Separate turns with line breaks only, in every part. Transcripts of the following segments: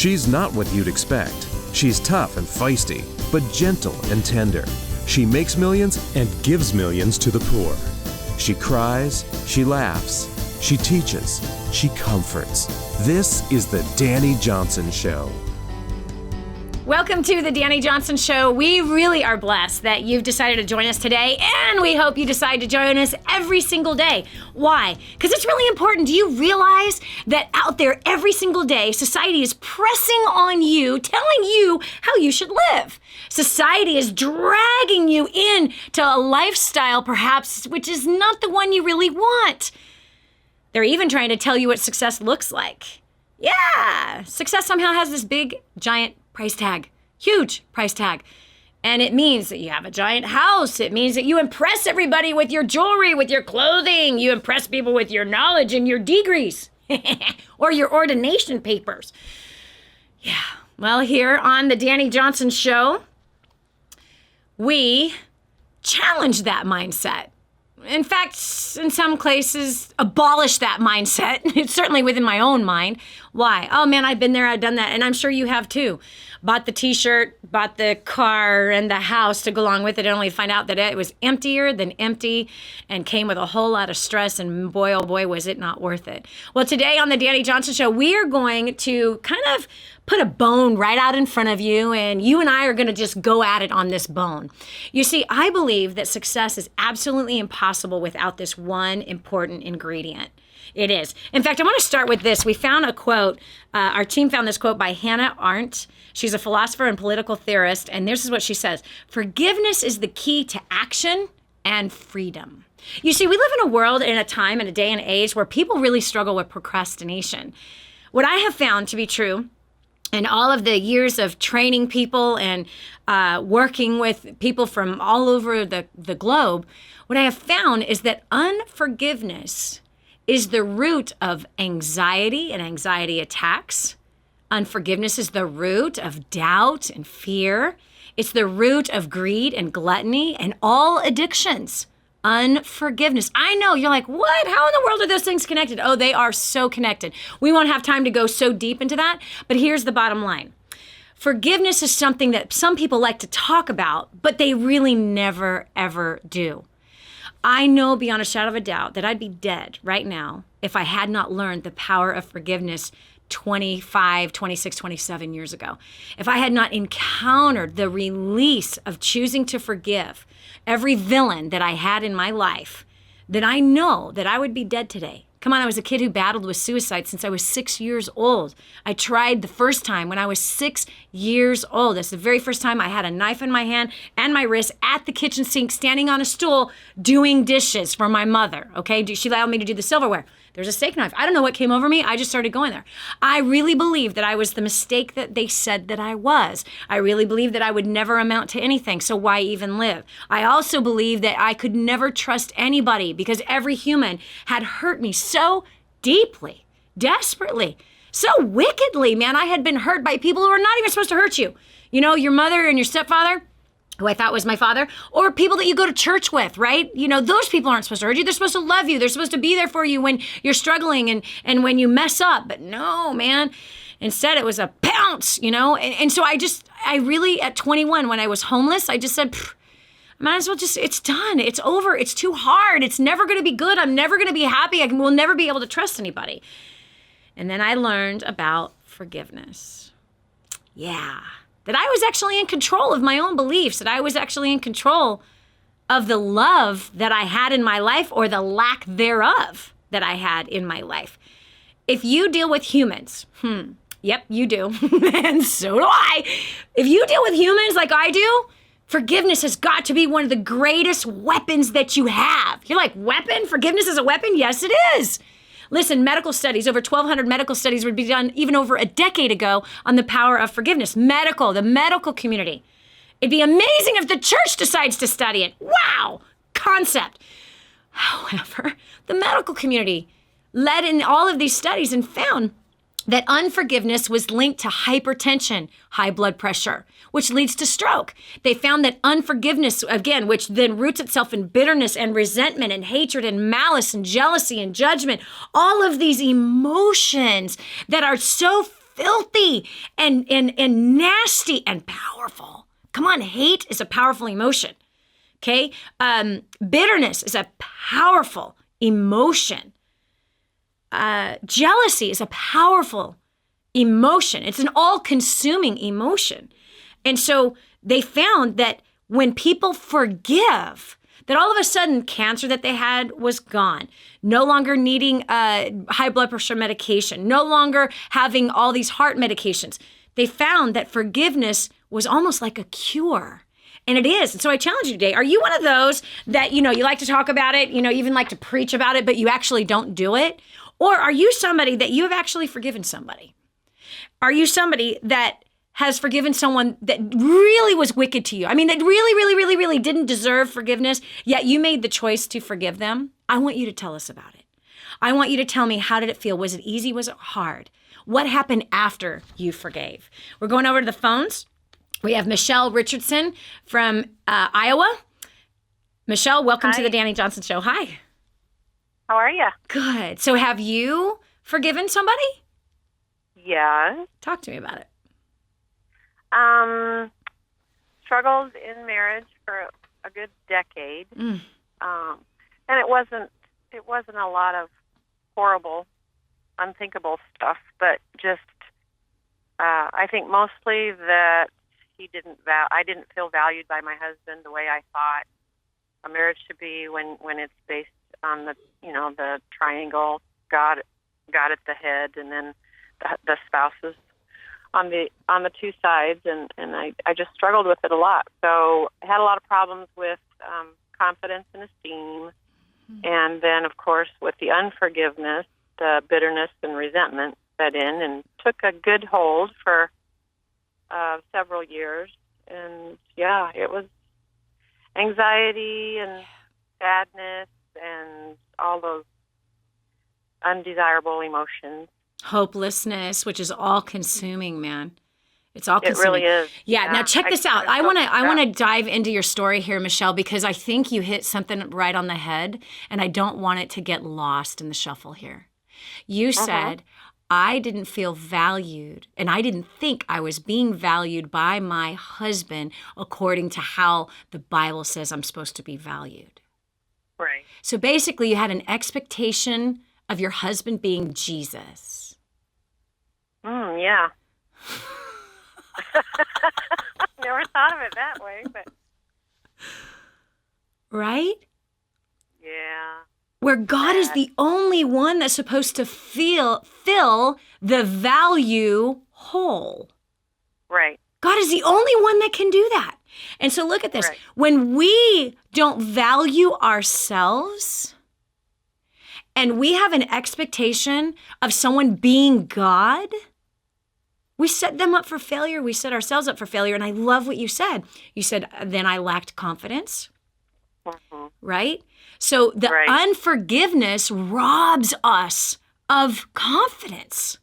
She's not what you'd expect. She's tough and feisty, but gentle and tender. She makes millions and gives millions to the poor. She cries, she laughs, she teaches, she comforts. This is the Dani Johnson Show.
Welcome to the Dani Johnson Show. We really are blessed that you've decided to join us today, and we hope you decide to join us every single day. Why? Because it's really important. Do you realize that out there every single day, society is pressing on you, telling you how you should live? Society is dragging you into a lifestyle, perhaps, which is not the one you really want. They're even trying to tell you what success looks like. Yeah, success somehow has this big, giant price tag, huge price tag. And it means that you have a giant house. It means that you impress everybody with your jewelry, with your clothing. You impress people with your knowledge and your degrees or your ordination papers. Yeah, well, here on the Dani Johnson Show, we challenge that mindset. In fact, in some cases, abolish that mindset. It's certainly within my own mind. Why? Oh man, I've been there, I've done that, and I'm sure you have too. Bought the t-shirt, bought the car and the house to go along with it, and only find out that it was emptier than empty and came with a whole lot of stress, and boy, oh boy, was it not worth it. Well, today on the Dani Johnson Show, we are going to kind of put a bone right out in front of you, and you and I are going to just go at it on this bone. You see, I believe that success is absolutely impossible without this one important ingredient. It is. In fact, I want to start with this. We found a quote. Our team found this quote by Hannah Arendt. She's a philosopher and political theorist, and this is what she says. Forgiveness is the key to action and freedom. You see, we live in a world, in a time, in a day and age where people really struggle with procrastination. What I have found to be true in all of the years of training people and working with people from all over the globe, what I have found is that unforgiveness is the root of anxiety and anxiety attacks. Unforgiveness is the root of doubt and fear. It's the root of greed and gluttony and all addictions. Unforgiveness. I know, you're like, what? How in the world are those things connected? Oh, they are so connected. We won't have time to go so deep into that, but here's the bottom line. Forgiveness is something that some people like to talk about, but they really never, ever do. I know beyond a shadow of a doubt that I'd be dead right now if I had not learned the power of forgiveness 25, 26, 27 years ago. If I had not encountered the release of choosing to forgive every villain that I had in my life, then I know that I would be dead today. Come on, I was a kid who battled with suicide since I was 6 years old. I tried the first time when I was 6 years old. That's the very first time I had a knife in my hand and my wrist at the kitchen sink, standing on a stool, doing dishes for my mother, okay? She allowed me to do the silverware. There's a steak knife. I don't know what came over me. I just started going there. I really believed that I was the mistake that they said that I was. I really believed that I would never amount to anything, so why even live? I also believed that I could never trust anybody because every human had hurt me so deeply, desperately, so wickedly, man. I had been hurt by people who are not even supposed to hurt you. You know, your mother and your stepfather, who I thought was my father, or people that you go to church with, right? You know, those people aren't supposed to hurt you. They're supposed to love you. They're supposed to be there for you when you're struggling and when you mess up. But no, man. Instead, it was a pounce, you know? And so I really, at 21, when I was homeless, I just said, I might as well it's done. It's over. It's too hard. It's never going to be good. I'm never going to be happy. I will never be able to trust anybody. And then I learned about forgiveness. Yeah. That I was actually in control of my own beliefs, that I was actually in control of the love that I had in my life or the lack thereof that I had in my life. If you deal with humans, yep, you do, and so do I. If you deal with humans like I do, forgiveness has got to be one of the greatest weapons that you have. You're like, weapon? Forgiveness is a weapon? Yes, it is. Listen, medical studies, over 1,200 medical studies would be done even over a decade ago on the power of forgiveness. The medical community. It'd be amazing if the church decides to study it. Wow, concept. However, the medical community led in all of these studies and found that unforgiveness was linked to hypertension, high blood pressure, which leads to stroke. They found that unforgiveness, again, which then roots itself in bitterness and resentment and hatred and malice and jealousy and judgment, all of these emotions that are so filthy and nasty and powerful. Come on, hate is a powerful emotion. Okay? Bitterness is a powerful emotion. Jealousy is a powerful emotion. It's an all-consuming emotion. And so they found that when people forgive, that all of a sudden cancer that they had was gone, no longer needing high blood pressure medication, no longer having all these heart medications. They found that forgiveness was almost like a cure. And it is. And so I challenge you today. Are you one of those that, you like to talk about it, even like to preach about it, but you actually don't do it? Or are you somebody that you have actually forgiven somebody? Are you somebody that has forgiven someone that really was wicked to you? I mean, that really, really, really, really didn't deserve forgiveness, yet you made the choice to forgive them? I want you to tell us about it. I want you to tell me, how did it feel? Was it easy? Was it hard? What happened after you forgave? We're going over to the phones. We have Michelle Richardson from Iowa. Michelle, welcome to the Dani Johnson Show. Hi.
How are you?
Good. So have you forgiven somebody?
Yes.
Talk to me about it.
Struggled in marriage for a good decade. And it wasn't a lot of horrible, unthinkable stuff, but just I think mostly that I didn't feel valued by my husband the way I thought a marriage should be when it's based on the triangle, God at the head, and then the spouses on the two sides, and I just struggled with it a lot. So I had a lot of problems with confidence and esteem, and then of course with the unforgiveness, the bitterness and resentment set in and took a good hold for several years. And yeah, it was anxiety and sadness and all those undesirable emotions.
Hopelessness, which is all consuming, man. It's all consuming.
It really is.
Yeah. Now check this out. I want to dive into your story here, Michelle, because I think you hit something right on the head, and I don't want it to get lost in the shuffle here. You said, I didn't feel valued, and I didn't think I was being valued by my husband according to how the Bible says I'm supposed to be valued.
Right.
So basically, you had an expectation of your husband being Jesus.
Yeah. Never thought of it that way, but...
Right?
Yeah.
Where God is the only one that's supposed to fill the value hole.
Right.
God is the only one that can do that. And so look at this.
Right.
When we don't value ourselves and we have an expectation of someone being God, we set them up for failure. We set ourselves up for failure. And I love what you said. You said, then I lacked confidence. Right? So the unforgiveness robs us of confidence.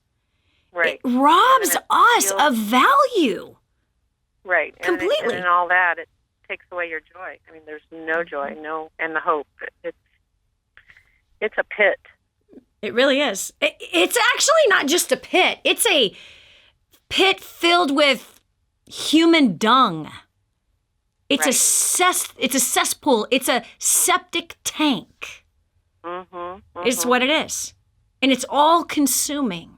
Right.
It robs us of value.
Right.
Completely.
And all that, it takes away your joy. I mean, there's no joy, and the hope. It's a pit.
It really is. It's actually not just a pit. It's a pit filled with human dung. It's a cesspool. It's a septic tank. It's what it is. And it's all consuming.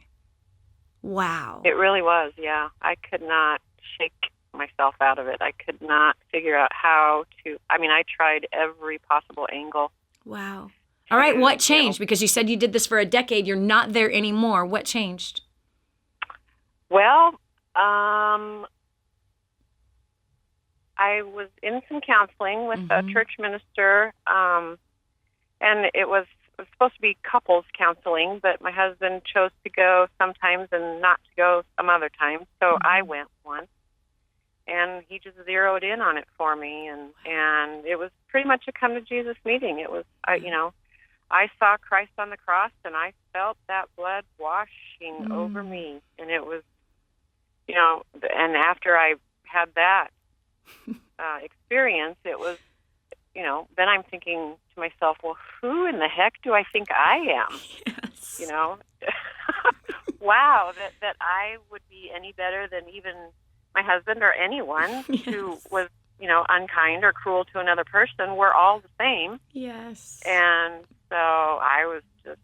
Wow.
It really was, yeah. I could not shake myself out of it. I could not figure out how to. I mean, I tried every possible angle.
Wow. All right, what changed? Because you said you did this for a decade. You're not there anymore. What changed?
Well, I was in some counseling with a church minister, and it was supposed to be couples counseling, but my husband chose to go sometimes and not to go some other times. So I went once, and he just zeroed in on it for me, and it was pretty much a come to Jesus meeting. It was, I saw Christ on the cross, and I felt that blood washing over me, and it was, and after I had that experience, it was, then I'm thinking to myself, well, who in the heck do I think I am?
Yes.
wow, that I would be any better than even my husband or anyone
Yes.
who was, unkind or cruel to another person. We're all the same.
Yes.
And so I was just,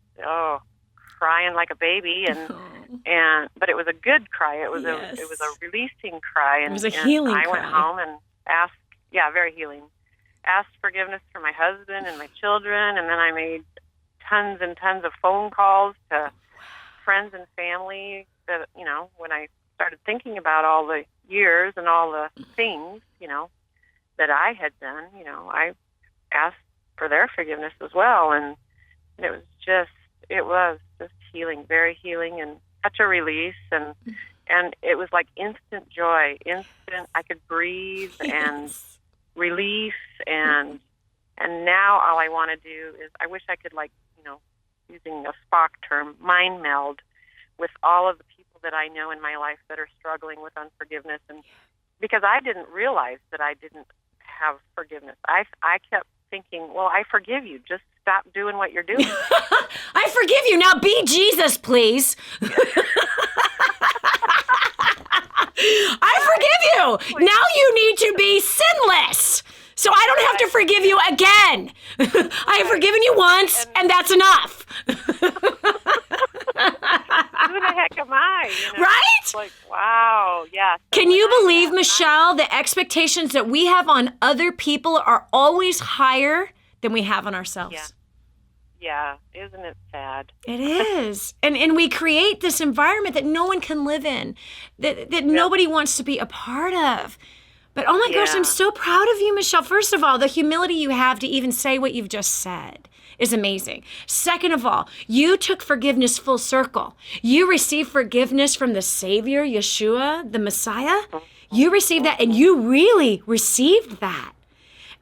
crying like a baby, but it was a good cry. It was
Yes.
it was a releasing cry. And
It was a healing
I
cry.
went home and asked, very healing. Asked forgiveness for my husband and my children, and then I made tons and tons of phone calls to friends and family that, when I started thinking about all the years and all the things, that I had done, I asked for their forgiveness as well. And it was just healing, very healing, and such a release. And it was like instant joy, I could breathe and relief. And now all I want to do is, I wish I could, using a Spock term, mind meld with all of the people that I know in my life that are struggling with unforgiveness. And because I didn't realize that I didn't have forgiveness. I kept thinking, well, I forgive you. Just stop doing what you're doing.
I forgive you. Now be Jesus, please. I forgive you. Now you need to be sinless. So I don't have to forgive you again. I have forgiven you once, and that's enough.
Who the heck am I?
Right?
It's like, wow, yeah. So
Can you believe, Michelle, the expectations that we have on other people are always higher than we have on ourselves?
Yeah, isn't it sad?
It is. And we create this environment that no one can live in, that nobody wants to be a part of. But oh my gosh, I'm so proud of you, Michelle. First of all, the humility you have to even say what you've just said is amazing. Second of all, you took forgiveness full circle. You received forgiveness from the Savior, Yeshua, the Messiah. You received that, and you really received that.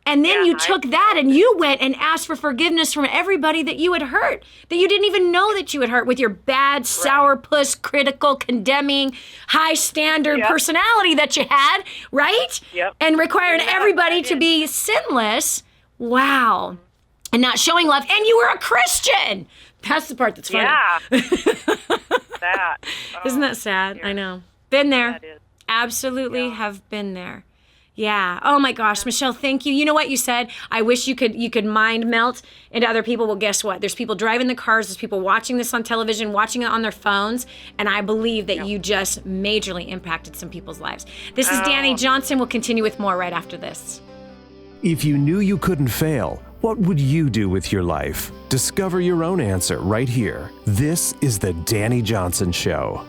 And then you took that and you went and asked for forgiveness from everybody that you had hurt, that you didn't even know that you had hurt, with your bad, sourpuss, critical, condemning, high standard personality that you had, right?
Yep.
And requiring everybody to be sinless. Wow. And not showing love. And you were a Christian. That's the part that's funny.
Yeah. That.
Isn't that sad? I know. Been there.
That is.
Absolutely have been there. Yeah. Oh my gosh, Michelle, thank you. You know what you said? I wish you could mind melt into other people. Well, guess what? There's people driving the cars. There's people watching this on television, watching it on their phones. And I believe that you just majorly impacted some people's lives. This is Dani Johnson. We'll continue with more right after this.
If you knew you couldn't fail, what would you do with your life? Discover your own answer right here. This is the Dani Johnson Show.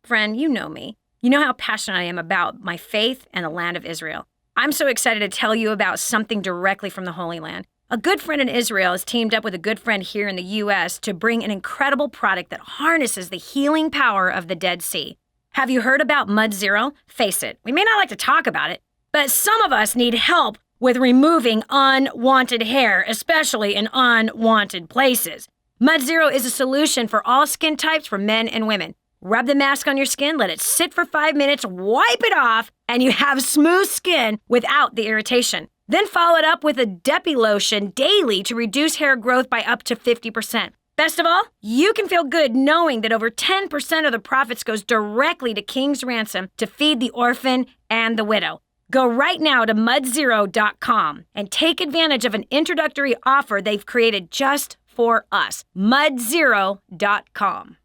Friend, you know me. You know how passionate I am about my faith and the land of Israel. I'm so excited to tell you about something directly from the Holy Land. A good friend in Israel has teamed up with a good friend here in the U.S. to bring an incredible product that harnesses the healing power of the Dead Sea. Have you heard about Mud Zero? Face it, we may not like to talk about it, but some of us need help with removing unwanted hair, especially in unwanted places. Mud Zero is a solution for all skin types for men and women. Rub the mask on your skin, let it sit for 5 minutes, wipe it off, and you have smooth skin without the irritation. Then follow it up with a Depi lotion daily to reduce hair growth by up to 50%. Best of all, you can feel good knowing that over 10% of the profits goes directly to King's Ransom to feed the orphan and the widow. Go right now to mudzero.com and take advantage of an introductory offer they've created just for us. mudzero.com.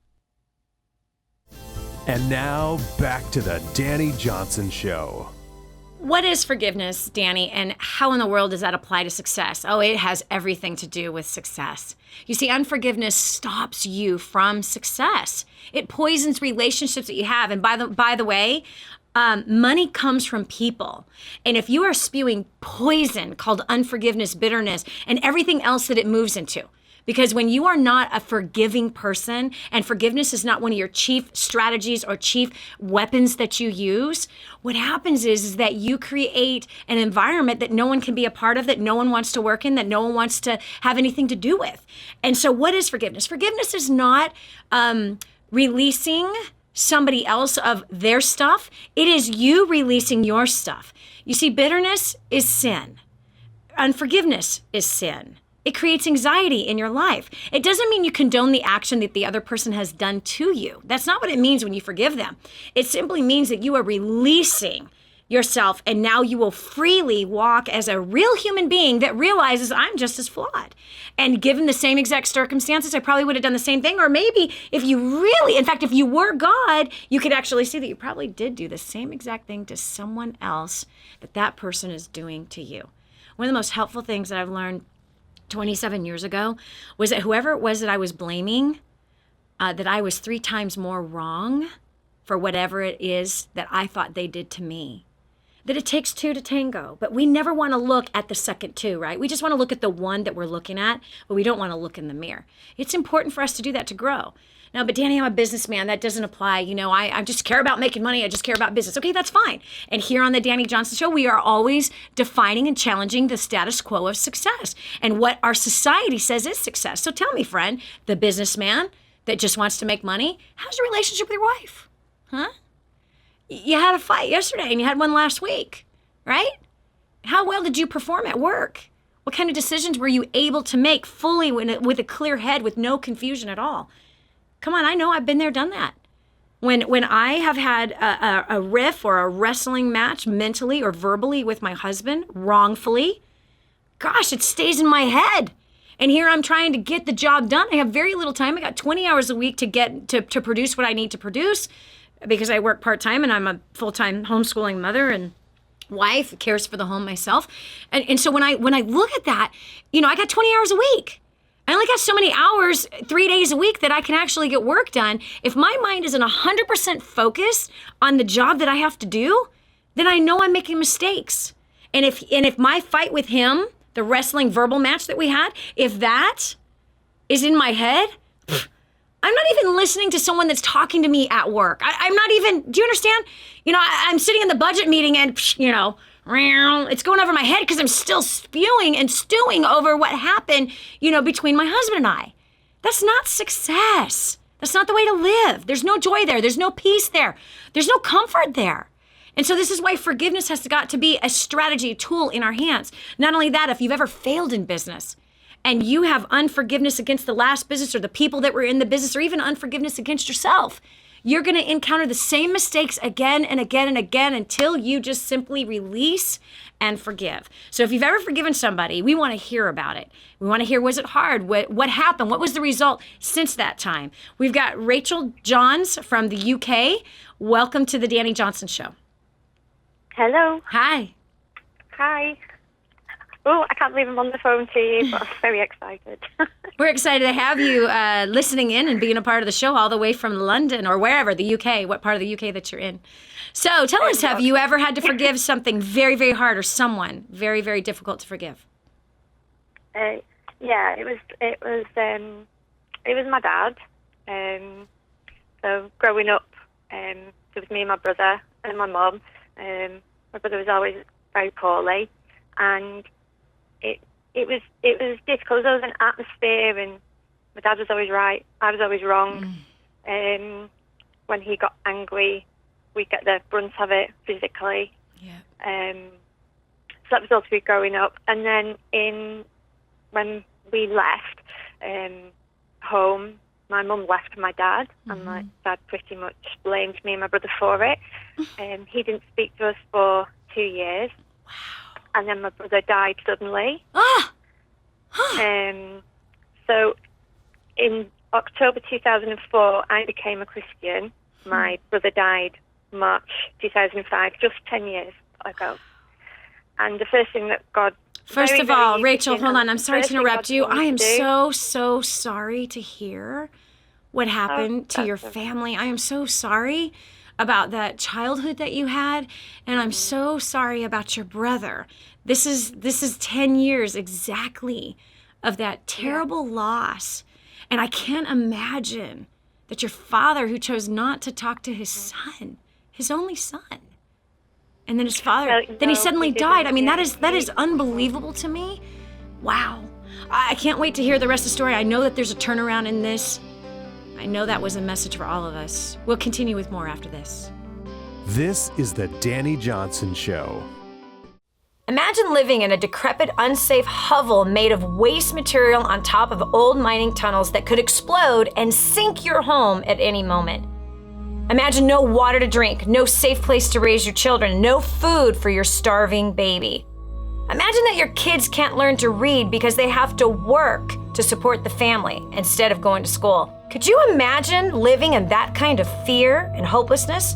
And now, back to the Dani Johnson Show.
What is forgiveness, Dani, and how in the world does that apply to success? Oh, it has everything to do with success. You see, unforgiveness stops you from success. It poisons relationships that you have. And by the way, money comes from people. And if you are spewing poison called unforgiveness, bitterness, and everything else that it moves into, because when you are not a forgiving person, and forgiveness is not one of your chief strategies or chief weapons that you use, what happens is that you create an environment that no one can be a part of, that no one wants to work in, that no one wants to have anything to do with. And so what is forgiveness? Forgiveness is not releasing somebody else of their stuff. It is you releasing your stuff. You see, bitterness is sin. Unforgiveness is sin. It creates anxiety in your life. It doesn't mean you condone the action that the other person has done to you. That's not what it means when you forgive them. It simply means that you are releasing yourself, and now you will freely walk as a real human being that realizes I'm just as flawed. And given the same exact circumstances, I probably would have done the same thing. Or maybe if you really, in fact, if you were God, you could actually see that you probably did do the same exact thing to someone else that person is doing to you. One of the most helpful things that I've learned 27 years ago was that whoever it was that I was blaming, that I was 3 times more wrong for whatever it is that I thought they did to me. That it takes 2 to tango, but we never want to look at the second 2, right? We just want to look at the one that we're looking at, but we don't want to look in the mirror. It's important for us to do that to grow. Now, but Dani, I'm a businessman. That doesn't apply. I just care about making money. I just care about business. Okay, that's fine. And here on the Dani Johnson Show, we are always defining and challenging the status quo of success and what our society says is success. So tell me, friend, the businessman that just wants to make money, how's your relationship with your wife? Huh? You had a fight yesterday and you had one last week, right? How well did you perform at work? What kind of decisions were you able to make fully with a clear head, with no confusion at all? Come on, I know I've been there, done that. When I have had a riff or a wrestling match mentally or verbally with my husband wrongfully, gosh, it stays in my head. And here I'm trying to get the job done. I have very little time. I got 20 hours a week to get to produce what I need to produce, because I work part-time and I'm a full-time homeschooling mother and wife, cares for the home myself. And so when I look at that, I got 20 hours a week. I only got so many hours, 3 days a week, that I can actually get work done. If my mind isn't 100% focused on the job that I have to do, then I know I'm making mistakes. And if my fight with him, the wrestling verbal match that we had, if that is in my head, I'm not even listening to someone that's talking to me at work. I'm not even, do you understand? I'm sitting in the budget meeting and, it's going over my head because I'm still spewing and stewing over what happened, between my husband and I. That's not success. That's not the way to live. There's no joy there. There's no peace there. There's no comfort there. And so this is why forgiveness has got to be a strategy, a tool in our hands. Not only that, if you've ever failed in business, and you have unforgiveness against the last business or the people that were in the business, or even unforgiveness against yourself, you're going to encounter the same mistakes again and again and again until you just simply release and forgive. So if you've ever forgiven somebody, we want to hear about it. We want to hear, was it hard? What happened? What was the result since that time? We've got Rachel Johns from the UK. Welcome to the Dani Johnson Show.
Hello.
Hi.
Hi. Oh, I can't believe I'm on the phone to you, but I'm very excited.
We're excited to have you listening in and being a part of the show all the way from London or wherever, the UK, what part of the UK that you're in. So tell us, have you ever had to forgive something very, very hard or someone very, very difficult to forgive?
Yeah, it was my dad. So growing up, there was me and my brother and my mum. My brother was always very poorly, and it was difficult. There was an atmosphere, and my dad was always right. I was always wrong. When he got angry, we'd get the brunt of it physically.
Yeah.
So that was all through growing up. And then when we left home, my mum left my dad, and my dad pretty much blamed me and my brother for it. He didn't speak to us for 2 years.
Wow.
And then my brother died suddenly. So in October 2004, I became a Christian. My brother died March 2005, just 10 years ago. And the first thing that God...
First of all, Rachel, hold on. I'm sorry to interrupt you. I am so sorry to hear what happened to your family. I am so sorry about that childhood that you had, and I'm so sorry about your brother. This is 10 years exactly of that terrible loss. And I can't imagine that your father, who chose not to talk to his son, his only son, and then his father, then he suddenly died. I mean, that is unbelievable to me. Wow. I can't wait to hear the rest of the story. I know that there's a turnaround in this. I know that was a message for all of us. We'll continue with more after this.
This is the Dani Johnson Show.
Imagine living in a decrepit, unsafe hovel made of waste material on top of old mining tunnels that could explode and sink your home at any moment. Imagine no water to drink, no safe place to raise your children, no food for your starving baby. Imagine that your kids can't learn to read because they have to work to support the family instead of going to school. Could you imagine living in that kind of fear and hopelessness?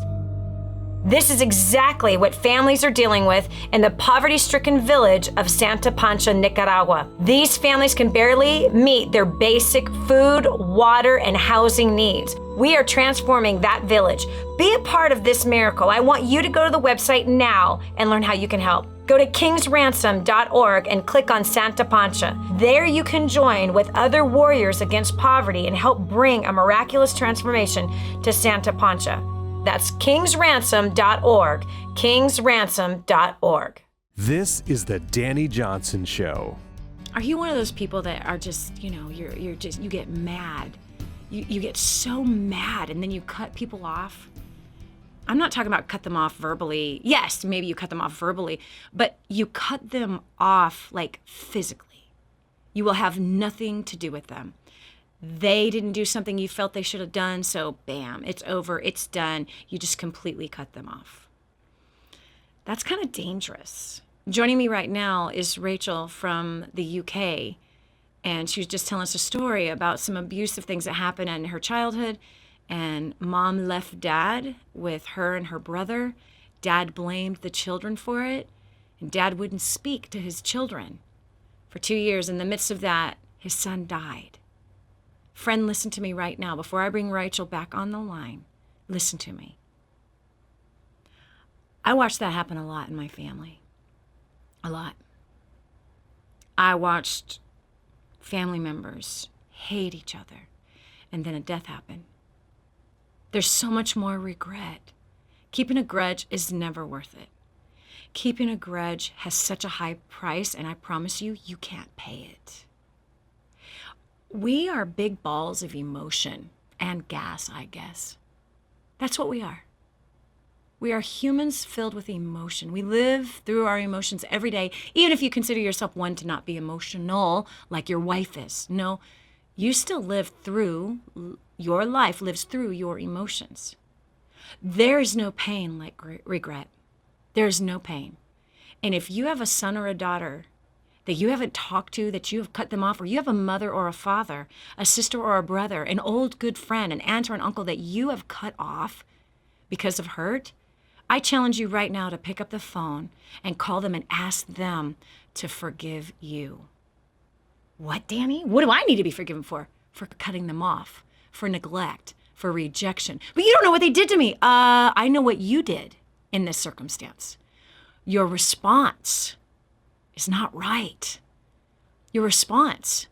This is exactly what families are dealing with in the poverty-stricken village of Santa Pancha, Nicaragua. These families can barely meet their basic food, water, and housing needs. We are transforming that village. Be a part of this miracle. I want you to go to the website now and learn how you can help. Go to kingsransom.org and click on Santa Pancha. There you can join with other warriors against poverty and help bring a miraculous transformation to Santa Pancha. That's kingsransom.org, kingsransom.org.
This is the Dani Johnson Show.
Are you one of those people that are just, you get mad? You get so mad and then you cut people off? I'm not talking about cut them off verbally. Yes, maybe you cut them off verbally, but you cut them off like physically. You will have nothing to do with them. They didn't do something you felt they should have done, so bam, it's over, it's done. You just completely cut them off. That's kind of dangerous. Joining me right now is Rachel from the UK, and she was just telling us a story about some abusive things that happened in her childhood, and mom left dad with her and her brother. Dad blamed the children for it, and dad wouldn't speak to his children. For 2 years, in the midst of that, his son died. Friend, listen to me right now. Before I bring Rachel back on the line, listen to me. I watched that happen a lot in my family. A lot. I watched family members hate each other, and then a death happened. There's so much more regret. Keeping a grudge is never worth it. Keeping a grudge has such a high price, and I promise you, you can't pay it. We are big balls of emotion and gas, I guess. That's what we are. We are humans filled with emotion. We live through our emotions every day, even if you consider yourself one to not be emotional like your wife is. No, you still live through, your life lives through your emotions. There is no pain like regret. There is no pain. And if you have a son or a daughter that you haven't talked to, that you have cut them off, or you have a mother or a father, a sister or a brother, an old good friend, an aunt or an uncle that you have cut off because of hurt, I challenge you right now to pick up the phone and call them and ask them to forgive you. What, Dani? What do I need to be forgiven for? For cutting them off, for neglect, for rejection. But you don't know what they did to me. I know what you did in this circumstance. Your response is not right. Your response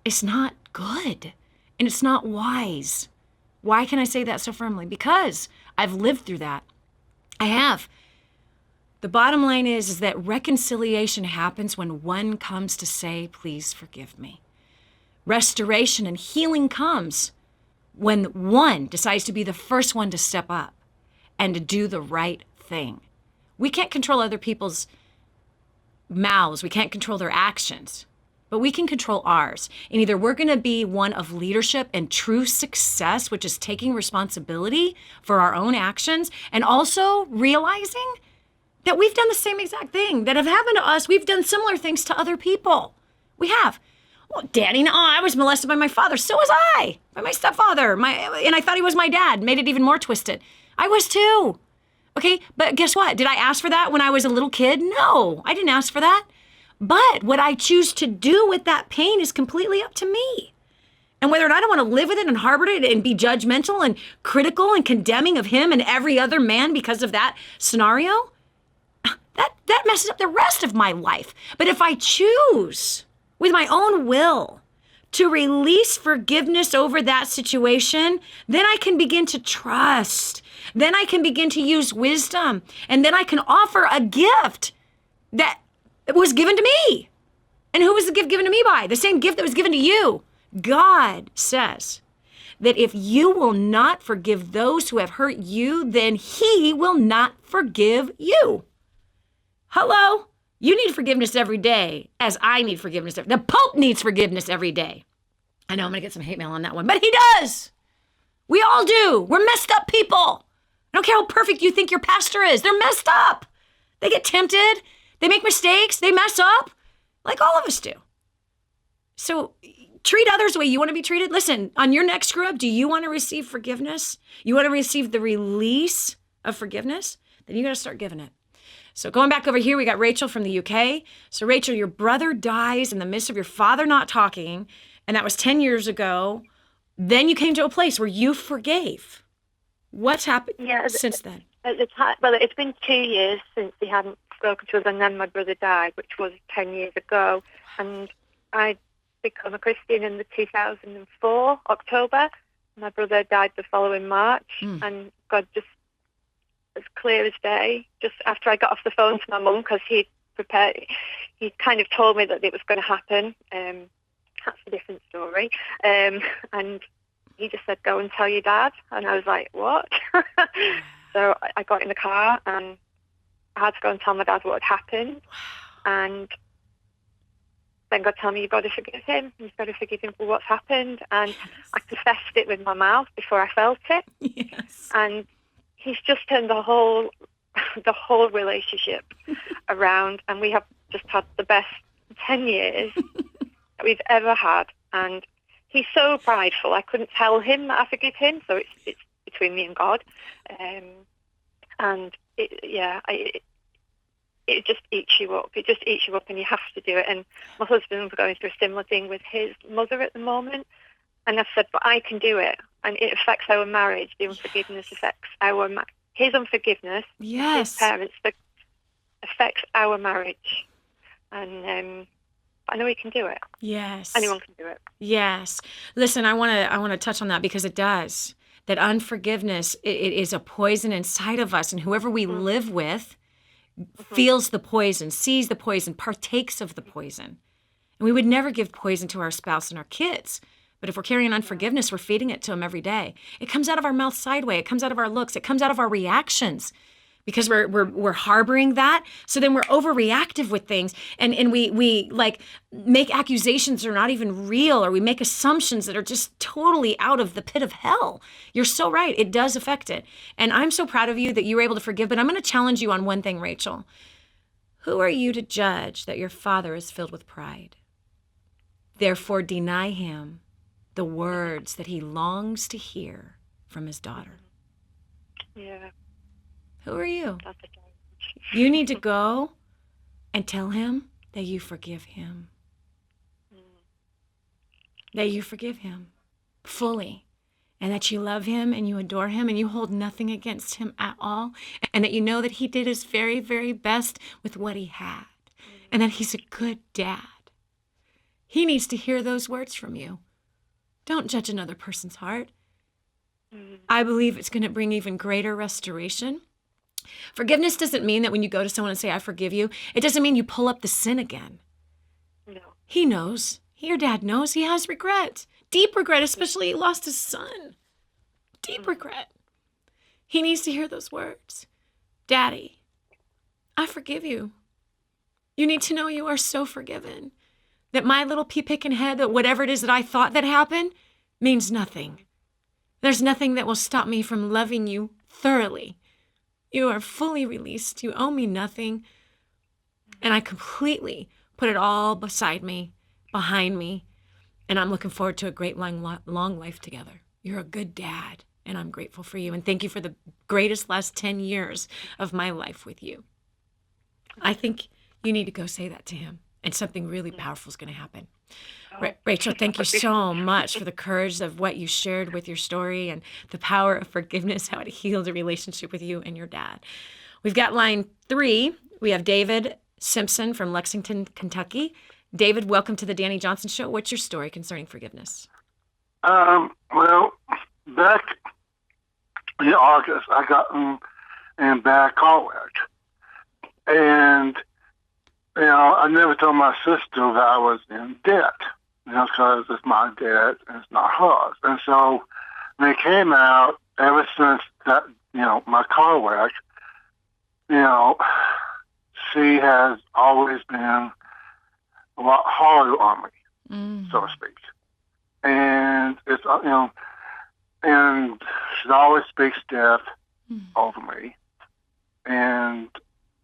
is not good, and it's not wise. Why can I say that so firmly? Because I've lived through that. I have. The bottom line is that reconciliation happens when one comes to say, please forgive me. Restoration and healing comes when one decides to be the first one to step up and to do the right thing. We can't control other people's mouths. We can't control their actions, but we can control ours. And either we're going to be one of leadership and true success, which is taking responsibility for our own actions and also realizing that we've done the same exact thing that have happened to us. We've done similar things to other people. We have. Well, Dani, no, I was molested by my father. So was I, by my stepfather. And I thought he was my dad. Made it even more twisted. I was too. Okay, but guess what? Did I ask for that when I was a little kid? No, I didn't ask for that. But what I choose to do with that pain is completely up to me. And whether or not I want to live with it and harbor it and be judgmental and critical and condemning of him and every other man because of that scenario, that messes up the rest of my life. But if I choose with my own will to release forgiveness over that situation, then I can begin to trust. Then I can begin to use wisdom. And then I can offer a gift that was given to me. And who was the gift given to me by? The same gift that was given to you. God says that if you will not forgive those who have hurt you, then he will not forgive you. Hello? You need forgiveness every day, as I need forgiveness. The Pope needs forgiveness every day. I know I'm going to get some hate mail on that one, but he does. We all do. We're messed up people. I don't care how perfect you think your pastor is. They're messed up. They get tempted. They make mistakes. They mess up like all of us do. So treat others the way you want to be treated. Listen, on your next screw up, do you want to receive forgiveness? You want to receive the release of forgiveness? Then you got to start giving it. So going back over here, we got Rachel from the UK. So Rachel, your brother dies in the midst of your father not talking, and that was 10 years ago. Then you came to a place where you forgave. What's happened since then?
At the time, well, it's been 2 years since he hadn't spoken to us, and then my brother died, which was 10 years ago. And I became a Christian in the 2004 October. My brother died the following March, and God just, as clear as day, just after I got off the phone to my mum, because he kind of told me that it was going to happen. That's a different story. And he just said, go and tell your dad. And I was like, what? So I got in the car and I had to go and tell my dad what had happened. And then God told me, you've got to forgive him. You've got to forgive him for what's happened. And I confessed it with my mouth before I felt it.
Yes.
And he's just turned the whole relationship around. And we have just had the best 10 years that we've ever had. And he's so prideful. I couldn't tell him that I forgive him. So it's between me and God. And it just eats you up. It just eats you up, and you have to do it. And my husband's going through a similar thing with his mother at the moment. And I've said, but I can do it. And it affects our marriage. The unforgiveness affects his unforgiveness.
Yes.
His parents affects our marriage. And I know he can do it.
Yes.
Anyone can do it.
Yes. Listen, I want to touch on that because it does. That unforgiveness, it is a poison inside of us, and whoever we live with feels the poison, sees the poison, partakes of the poison. And we would never give poison to our spouse and our kids. But if we're carrying unforgiveness, we're feeding it to them every day. It comes out of our mouth sideways. It comes out of our looks. It comes out of our reactions because we're harboring that. So then we're overreactive with things, and we like make accusations that are not even real, or we make assumptions that are just totally out of the pit of hell. You're so right. It does affect it. And I'm so proud of you that you were able to forgive. But I'm going to challenge you on one thing, Rachel. Who are you to judge that your father is filled with pride? Therefore, deny him the words that he longs to hear from his daughter.
Yeah.
Who are you?
That's a challenge.
You need to go and tell him that you forgive him. That you forgive him fully. And that you love him and you adore him and you hold nothing against him at all. And that you know that he did his very, very best with what he had. And that he's a good dad. He needs to hear those words from you. Don't judge another person's heart. I believe it's going to bring even greater restoration. Forgiveness doesn't mean that when you go to someone and say, I forgive you, it doesn't mean you pull up the sin again.
No.
He knows. Your dad knows he has regret. Deep regret, especially he lost his son. Deep regret. He needs to hear those words. Daddy, I forgive you. You need to know you are so forgiven. That my little pea-picking head, that whatever it is that I thought that happened, means nothing. There's nothing that will stop me from loving you thoroughly. You are fully released. You owe me nothing. And I completely put it all beside me, behind me. And I'm looking forward to a great long life together. You're a good dad, and I'm grateful for you. And thank you for the greatest last 10 years of my life with you. I think you need to go say that to him, and something really powerful is going to happen. Rachel, thank you so much for the courage of what you shared with your story and the power of forgiveness, how it healed a relationship with you and your dad. We've got line 3. We have David Simpson from Lexington, Kentucky. David, welcome to the Dani Johnson Show. What's your story concerning forgiveness?
Well, back in August, I got in bad car wreck. And, I never told my sister that I was in debt. Because it's my debt and it's not hers. And so they came out ever since that, my car wreck, she has always been a lot harder on me, so to speak. And it's, and she always speaks death over me. And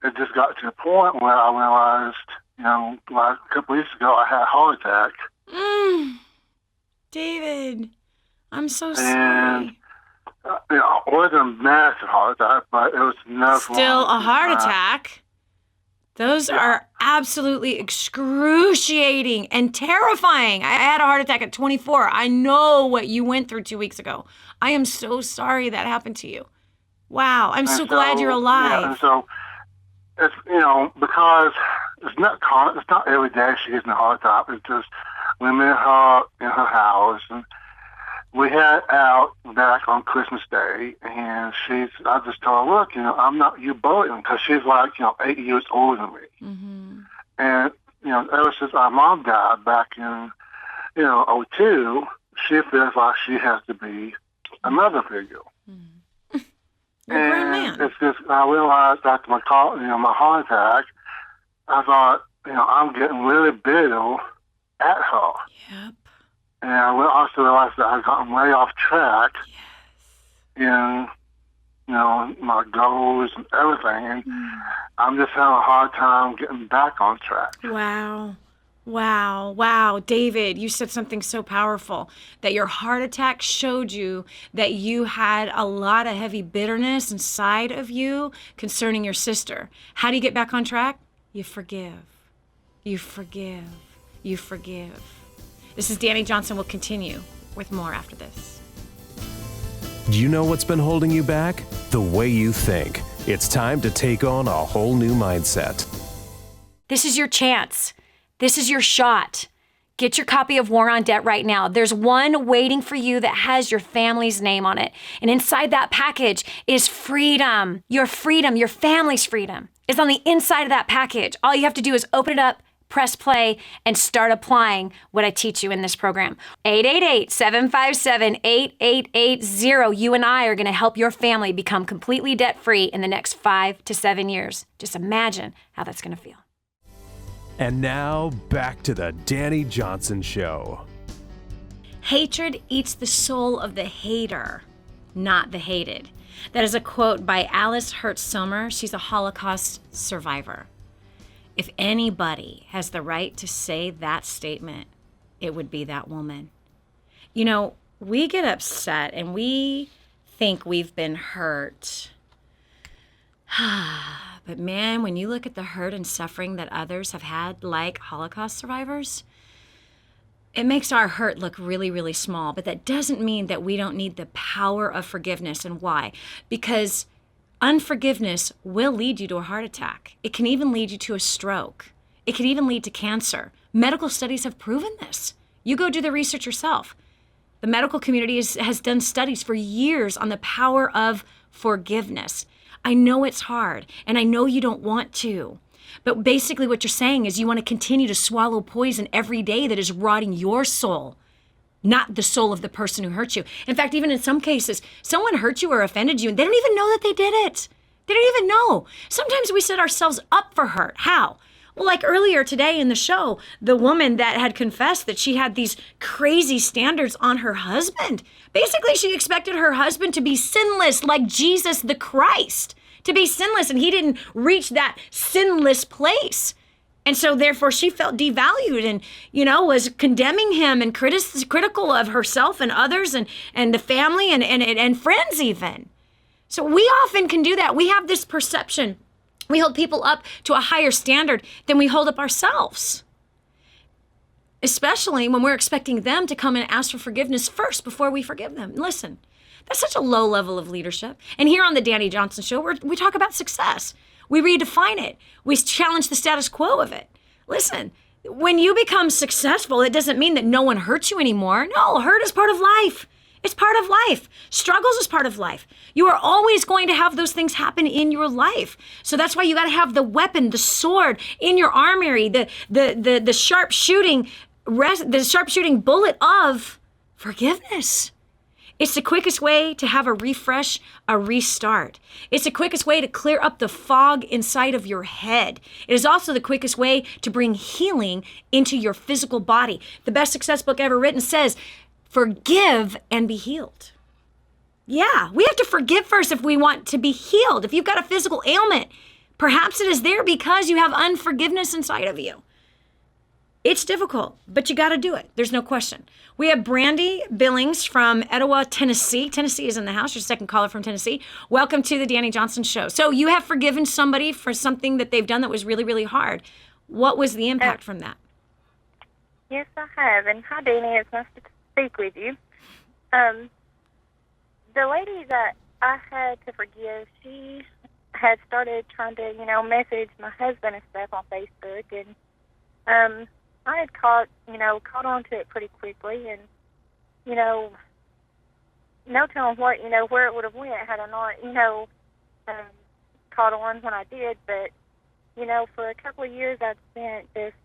it just got to the point where I realized, like a couple weeks ago, I had a heart attack.
David, I'm so
And,
sorry.
it wasn't a massive heart attack, but it was enough.
Still a heart attack. Those are absolutely excruciating and terrifying. I had a heart attack at 24. I know what you went through 2 weeks ago. I am so sorry that happened to you. Wow, I'm so glad you're alive.
Yeah, and so it's because it's not every day she gets in a heart attack. It's just we met her in her house, and we had out back on Christmas Day, and I just told her, look, I'm not your burden, because she's like 8 years older than me. And ever since our mom died back in 2002, she feels like she has to be a mother figure.
You're a grown man.
It's just, I realized after my heart attack, I thought, I'm getting really bitter at her.
Yep.
And I also realized that I've gotten way off track in, my goals and everything. And I'm just having a hard time getting back on track.
Wow. David, you said something so powerful, that your heart attack showed you that you had a lot of heavy bitterness inside of you concerning your sister. How do you get back on track? You forgive. You forgive. You forgive. This is Dani Johnson. We'll continue with more after this.
Do you know what's been holding you back? The way you think. It's time to take on a whole new mindset.
This is your chance. This is your shot. Get your copy of War on Debt right now. There's one waiting for you that has your family's name on it. And inside that package is freedom. Your family's freedom is on the inside of that package. All you have to do is open it up, press play, and start applying what I teach you in this program. 888-757-8880. You and I are going to help your family become completely debt-free in the next 5 to 7 years. Just imagine how that's going to feel.
And now, back to the Dani Johnson Show.
Hatred eats the soul of the hater, not the hated. That is a quote by Alice Hertz Sommer. She's a Holocaust survivor. If anybody has the right to say that statement, it would be that woman. We get upset and we think we've been hurt. But man, when you look at the hurt and suffering that others have had, like Holocaust survivors, it makes our hurt look really, really small. But that doesn't mean that we don't need the power of forgiveness. And why? Because unforgiveness will lead you to a heart attack. It can even lead you to a stroke. It can even lead to cancer. Medical studies have proven this. You go do the research yourself. The medical community has done studies for years on the power of forgiveness. I know it's hard, and I know you don't want to. But basically what you're saying is you want to continue to swallow poison every day that is rotting your soul, not the soul of the person who hurt you. In fact, even in some cases, someone hurt you or offended you, and they don't even know that they did it. They don't even know. Sometimes we set ourselves up for hurt. How? Well, like earlier today in the show, the woman that had confessed that she had these crazy standards on her husband. Basically, she expected her husband to be sinless like Jesus the Christ, to be sinless, and he didn't reach that sinless place. And so therefore she felt devalued and, was condemning him and critical of herself and others and the family and friends even. So we often can do that. We have this perception. We hold people up to a higher standard than we hold up ourselves, especially when we're expecting them to come and ask for forgiveness first before we forgive them. Listen, that's such a low level of leadership. And here on the Dani Johnson Show, we talk about success. We redefine it. We challenge the status quo of it. Listen, when you become successful, it doesn't mean that no one hurts you anymore. No, hurt is part of life. It's part of life. Struggles is part of life. You are always going to have those things happen in your life. So that's why you got to have the weapon, the sword in your armory, the sharp shooting bullet of forgiveness. It's the quickest way to have a refresh, a restart. It's the quickest way to clear up the fog inside of your head. It is also the quickest way to bring healing into your physical body. The best success book ever written says, forgive and be healed. Yeah, we have to forgive first if we want to be healed. If you've got a physical ailment, perhaps it is there because you have unforgiveness inside of you. It's difficult, but you got to do it. There's no question. We have Brandy Billings from Etowah, Tennessee. Tennessee is in the house. Your second caller from Tennessee. Welcome to the Dani Johnson Show. So you have forgiven somebody for something that they've done that was really, really hard. What was the impact from that?
Yes, I have. And hi, Dani. It's nice to speak with you. The lady that I had to forgive, she had started trying to, message my husband and stuff on Facebook, and I had caught on to it pretty quickly, and, no telling what, where it would have went had I not, caught on when I did, but, for a couple of years I'd spent just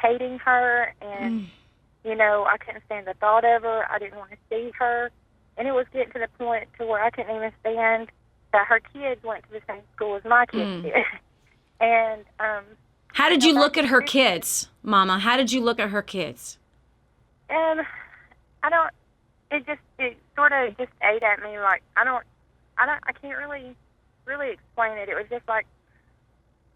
hating her, and, I couldn't stand the thought of her. I didn't want to see her, and it was getting to the point to where I couldn't even stand that her kids went to the same school as my kids did. And
how did you look at her kids, Mama? How did you look at her kids?
It sort of just ate at me. Like, I can't really explain it. It was just like,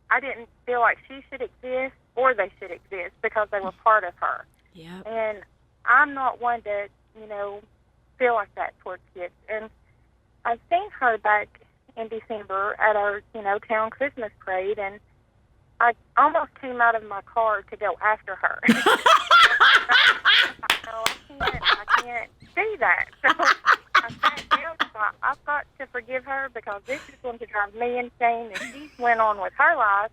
I didn't feel like she should exist or they should exist because they were part of her.
Yeah. And
I'm not one to, feel like that towards kids. And I've seen her back in December at our, town Christmas parade, and I almost came out of my car to go after her. I can't see that. So I sat down and thought, I've got to forgive her because this is going to drive me insane. And she went on with her life,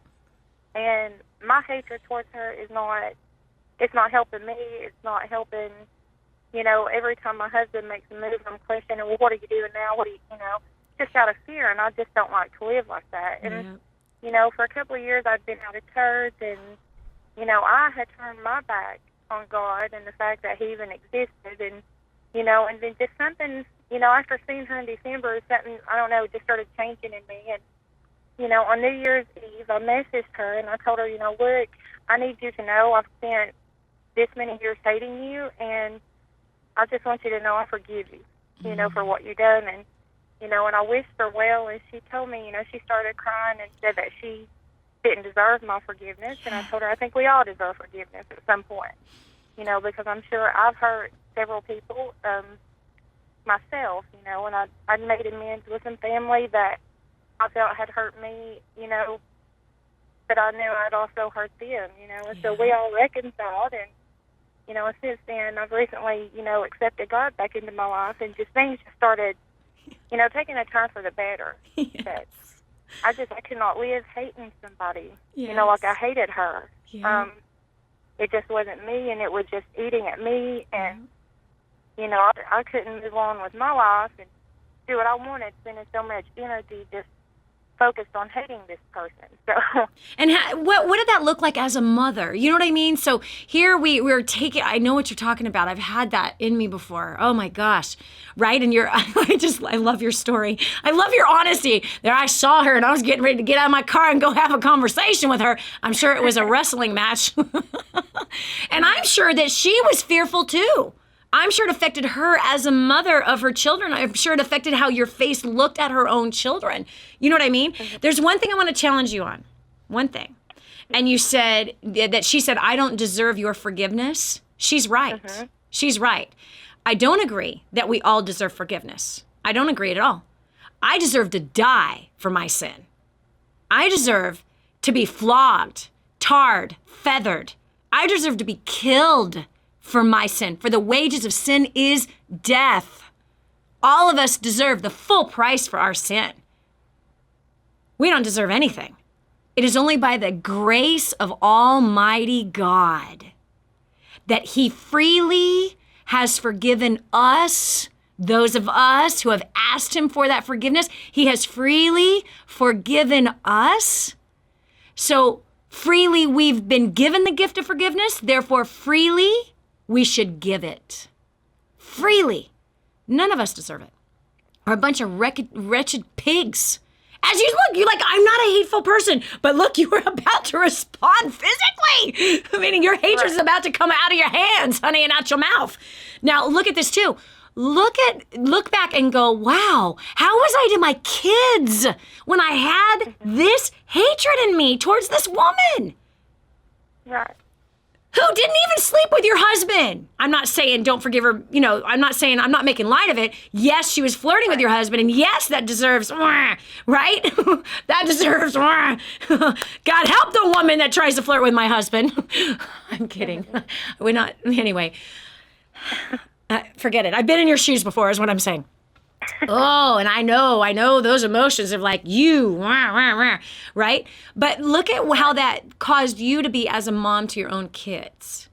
and my hatred towards her is not helping me. It's not helping, every time my husband makes a move, I'm questioning, well, what are you doing now? What are you, just out of fear, and I just don't like to live like that. And, for a couple of years I'd been out of church, and, I had turned my back on God and the fact that he even existed, and, and then just something, after seeing her in December, something, I don't know, just started changing in me. And, on New Year's Eve, I messaged her, and I told her, look, I need you to know I've spent this many years hating you, and I just want you to know I forgive you, for what you've done. And, and I wished her well, and she told me, she started crying and said that she didn't deserve my forgiveness. And I told her, I think we all deserve forgiveness at some point, because I'm sure I've hurt several people myself, and I'd made amends with some family that I felt had hurt me, but I knew I'd also hurt them, and so we all reconciled. And, and since then, I've recently, accepted God back into my life, and just things just started, taking a turn for the better.
Yes.
But I could not live hating somebody,
Yes.
like I hated her.
Yeah.
It just wasn't me, and it was just eating at me, and, I couldn't move on with my life and do what I wanted, spending so much energy just focused on hating this person. So,
and what did that look like as a mother? You know what I mean? So here we're taking, I know what you're talking about. I've had that in me before. Oh my gosh. Right? And I love your story. I love your honesty. There I saw her and I was getting ready to get out of my car and go have a conversation with her. I'm sure it was a wrestling match. And I'm sure that she was fearful too. I'm sure it affected her as a mother of her children. I'm sure it affected how your face looked at her own children. You know what I mean? Mm-hmm. There's one thing I want to challenge you on. One thing. And you said that she said, I don't deserve your forgiveness. She's right. Mm-hmm. She's right. I don't agree that we all deserve forgiveness. I don't agree at all. I deserve to die for my sin. I deserve to be flogged, tarred, feathered. I deserve to be killed for my sin. For the wages of sin is death. All of us deserve the full price for our sin. We don't deserve anything. It is only by the grace of Almighty God that he freely has forgiven us, those of us who have asked him for that forgiveness. He has freely forgiven us. So freely we've been given the gift of forgiveness, therefore freely we should give it. Freely. None of us deserve it. We're a bunch of wretched pigs. As you look, you're like, I'm not a hateful person, but look, you were about to respond physically, meaning your hatred is about to come out of your hands, honey, and out your mouth. Now, look at this too. Look back and go, wow, how was I to my kids when I had this hatred in me towards this woman?
Right.
Who didn't even sleep with your husband. I'm not saying don't forgive her, I'm not making light of it. Yes, she was flirting with your husband, and yes, that deserves, right? That deserves, God help the woman that tries to flirt with my husband. I'm kidding. Anyway. Forget it. I've been in your shoes before is what I'm saying. Oh, and I know those emotions of like you, right? But look at how that caused you to be as a mom to your own kids.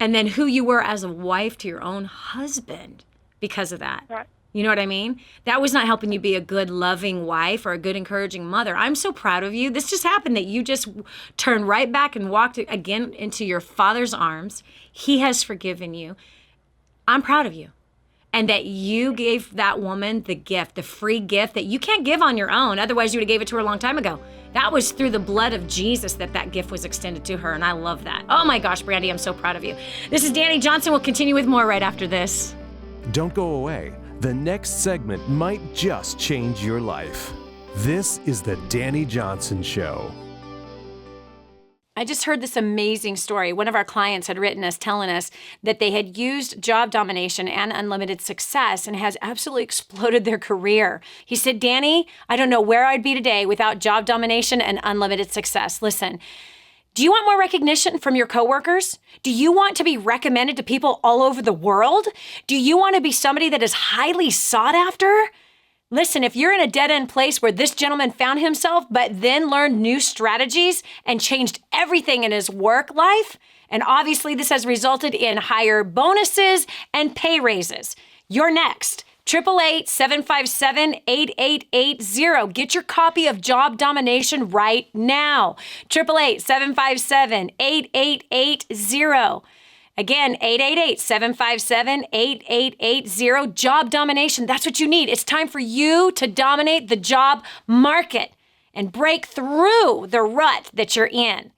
And then who you were as a wife to your own husband because of that.
Right.
You know what I mean? That was not helping you be a good, loving wife or a good, encouraging mother. I'm so proud of you. This just happened that you just turned right back and walked again into your father's arms. He has forgiven you. I'm proud of you. And that you gave that woman the gift, the free gift that you can't give on your own. Otherwise, you would have gave it to her a long time ago. That was through the blood of Jesus that gift was extended to her. And I love that. Oh my gosh, Brandy, I'm so proud of you. This is Dani Johnson. We'll continue with more right after this.
Don't go away. The next segment might just change your life. This is the Dani Johnson Show.
I just heard this amazing story. One of our clients had written us telling us that they had used job domination and unlimited success and has absolutely exploded their career. He said, Dani, I don't know where I'd be today without job domination and unlimited success. Listen, do you want more recognition from your coworkers? Do you want to be recommended to people all over the world? Do you want to be somebody that is highly sought after? Listen, if you're in a dead-end place where this gentleman found himself, but then learned new strategies and changed everything in his work life, and obviously this has resulted in higher bonuses and pay raises, you're next. 888-757-8880. Get your copy of Job Domination right now. 888-757-8880. Again, 888-757-8880, Job Domination. That's what you need. It's time for you to dominate the job market and break through the rut that you're in.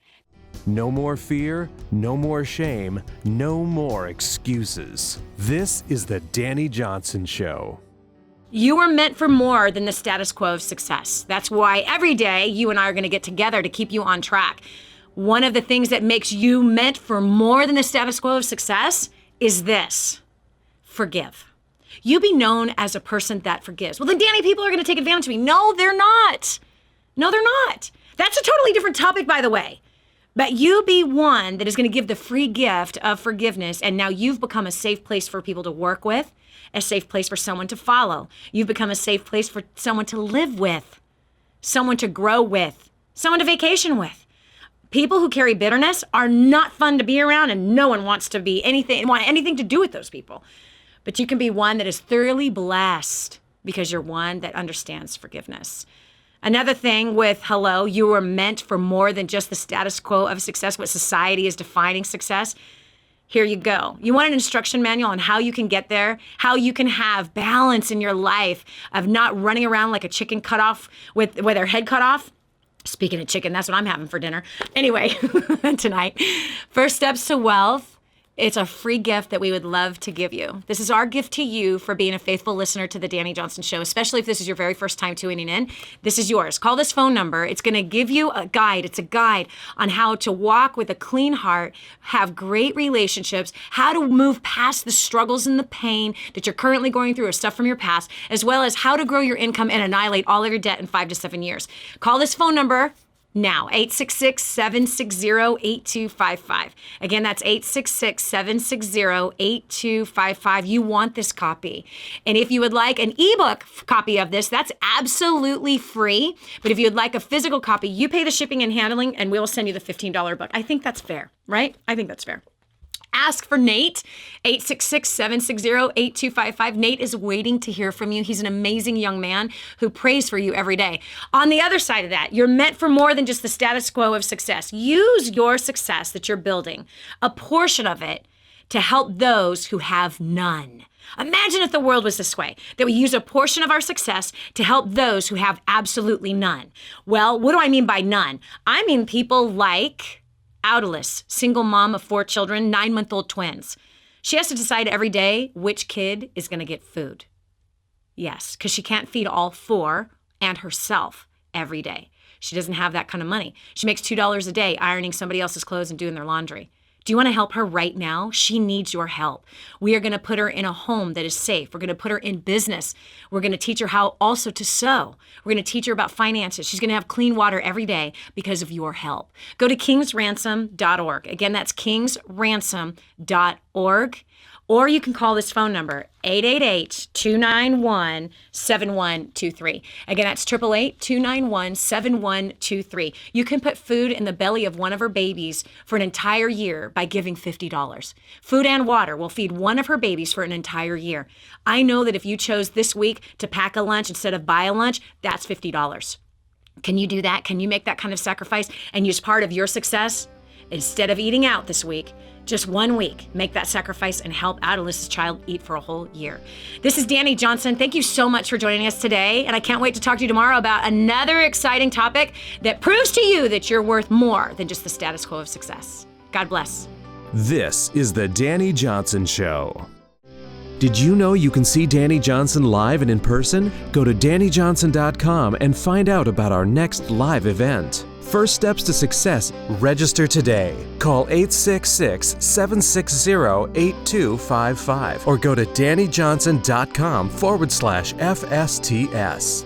No more fear, no more shame, no more excuses. This is the Dani Johnson Show.
You are meant for more than the status quo of success. That's why every day you and I are going to get together to keep you on track. One of the things that makes you meant for more than the status quo of success is this: forgive. You be known as a person that forgives. Well, then, Dani, people are going to take advantage of me. No, they're not. No, they're not. That's a totally different topic, by the way. But you be one that is going to give the free gift of forgiveness, and now you've become a safe place for people to work with, a safe place for someone to follow. You've become a safe place for someone to live with, someone to grow with, someone to vacation with. People who carry bitterness are not fun to be around, and no one wants to be want anything to do with those people. But you can be one that is thoroughly blessed because you're one that understands forgiveness. Another thing with hello, you were meant for more than just the status quo of success, what society is defining success. Here you go. You want an instruction manual on how you can get there, how you can have balance in your life of not running around like a chicken cut off with their head cut off? Speaking of chicken, that's what I'm having for dinner. Anyway, tonight. First Steps to Wealth. It's a free gift that we would love to give you. This is our gift to you for being a faithful listener to the Dani Johnson Show, especially if this is your very first time tuning in. This is yours. Call this phone number. It's going to give you a guide. It's a guide on how to walk with a clean heart, have great relationships, how to move past the struggles and the pain that you're currently going through or stuff from your past, as well as how to grow your income and annihilate all of your debt in 5 to 7 years. Call this phone number now, 866-760-8255. Again, that's 866-760-8255. You want this copy. And if you would like an ebook copy of this, that's absolutely free. But if you would like a physical copy, you pay the shipping and handling, and we'll send you the $15 book. I think that's fair, right? I think that's fair. Ask for Nate, 866-760-8255. Nate is waiting to hear from you. He's an amazing young man who prays for you every day. On the other side of that, you're meant for more than just the status quo of success. Use your success that you're building, a portion of it, to help those who have none. Imagine if the world was this way, that we use a portion of our success to help those who have absolutely none. Well, what do I mean by none? I mean people like Audalis, single mom of 4 children, 9-month-old twins. She has to decide every day which kid is going to get food. Yes, because she can't feed all 4 and herself every day. She doesn't have that kind of money. She makes $2 a day ironing somebody else's clothes and doing their laundry. Do you want to help her right now? She needs your help. We are going to put her in a home that is safe. We're going to put her in business. We're going to teach her how also to sew. We're going to teach her about finances. She's going to have clean water every day because of your help. Go to kingsransom.org. Again, that's kingsransom.org. Or you can call this phone number, 888-291-7123. Again, that's 888-291-7123. You can put food in the belly of one of her babies for an entire year by giving $50. Food and water will feed one of her babies for an entire year. I know that if you chose this week to pack a lunch instead of buy a lunch, that's $50. Can you do that? Can you make that kind of sacrifice and use part of your success? Instead of eating out this week, just 1 week, make that sacrifice and help Audalis' child eat for a whole year. This is Dani Johnson. Thank you so much for joining us today. And I can't wait to talk to you tomorrow about another exciting topic that proves to you that you're worth more than just the status quo of success. God bless.
This is the Dani Johnson Show. Did you know you can see Dani Johnson live and in person? Go to DaniJohnson.com and find out about our next live event. First steps to success. Register today. Call 866-760-8255 or go to DaniJohnson.com/FSTS.